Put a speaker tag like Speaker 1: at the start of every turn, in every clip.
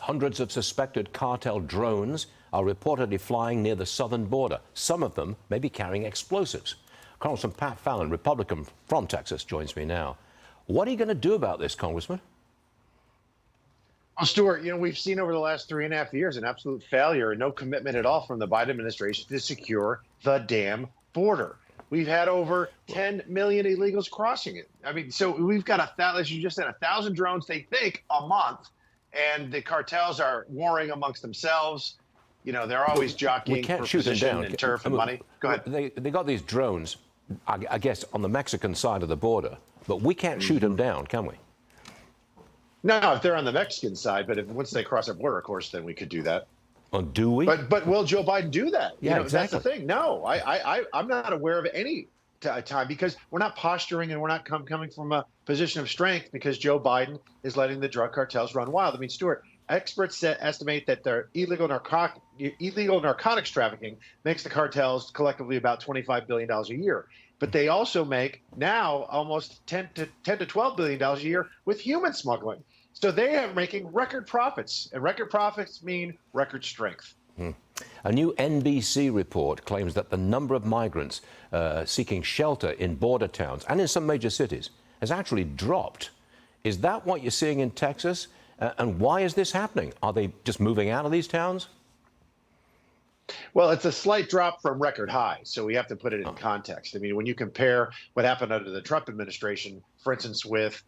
Speaker 1: Hundreds of suspected cartel drones are reportedly flying near the southern border. Some of them may be carrying explosives. Congressman Pat Fallon, Republican from Texas, joins me now. What are you going to do about this, Congressman?
Speaker 2: Well, Stuart, we've seen over the last 3.5 years an absolute failure and no commitment at all from the Biden administration to secure the damn border. We've had over 10 million illegals crossing it. I mean, so we've got as you just said, 1,000 drones, they think, a month, and the cartels are warring amongst themselves. They're always jockeying for position and turf and money. Go ahead.
Speaker 1: They got these drones, I guess, on the Mexican side of the border, but we can't shoot them down, can we?
Speaker 2: No, if they're on the Mexican side, but once they cross our border, of course, then we could do that.
Speaker 1: Well, do we?
Speaker 2: But will Joe Biden do that?
Speaker 1: Yeah, exactly.
Speaker 2: That's the thing. No, I'm not aware of any time, because we're not posturing and we're not coming from a position of strength, because Joe Biden is letting the drug cartels run wild. I mean, Stuart, experts estimate that their illegal narcotics trafficking makes the cartels collectively about $25 billion a year. But they also make now almost $10 to $12 billion a year with human smuggling. So they are making record profits, and record profits mean record strength.
Speaker 1: A new NBC report claims that the number of migrants seeking shelter in border towns and in some major cities has actually dropped. Is that what you're seeing in Texas? And why is this happening? Are they just moving out of these towns?
Speaker 2: Well, it's a slight drop from record highs, so we have to put it in context. I mean, when you compare what happened under the Trump administration, for instance, with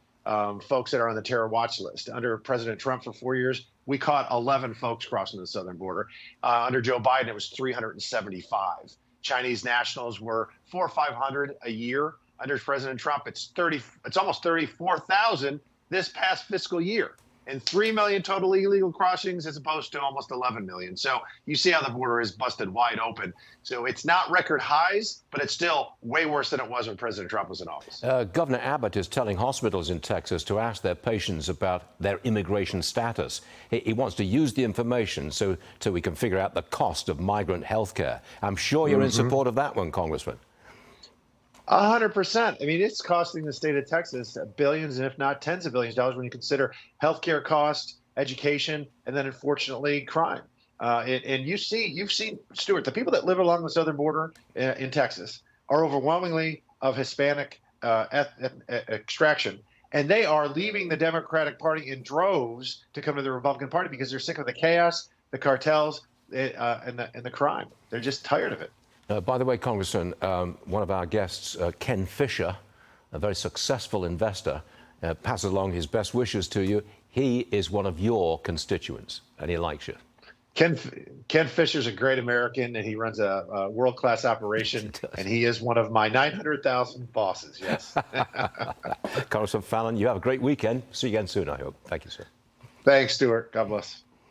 Speaker 2: folks that are on the terror watch list. Under President Trump for 4 years, we caught 11 folks crossing the southern border. Under Joe Biden, it was 375. Chinese nationals were 400 or 500 a year. Under President Trump, it's almost 34,000 this past fiscal year. And 3 million total illegal crossings as opposed to almost 11 million. So you see how the border is busted wide open. So it's not record highs, but it's still way worse than it was when President Trump was in office.
Speaker 1: Governor Abbott is telling hospitals in Texas to ask their patients about their immigration status. He wants to use the information so we can figure out the cost of migrant health care. I'm sure you're in support of that one, Congressman.
Speaker 2: 100%. I mean, it's costing the state of Texas billions, and if not tens of billions of dollars, when you consider healthcare costs, education, and then unfortunately crime. And you've seen, Stuart, the people that live along the southern border in Texas are overwhelmingly of Hispanic extraction, and they are leaving the Democratic Party in droves to come to the Republican Party because they're sick of the chaos, the cartels, and the crime. They're just tired of it.
Speaker 1: By the way, Congressman, one of our guests, Ken Fisher, a very successful investor, passes along his best wishes to you. He is one of your constituents, and he likes you.
Speaker 2: Ken Fisher's a great American, and he runs a world-class operation, and he is one of my 900,000 bosses, yes.
Speaker 1: Congressman Fallon, you have a great weekend. See you again soon, I hope. Thank you, sir.
Speaker 2: Thanks, Stuart. God bless.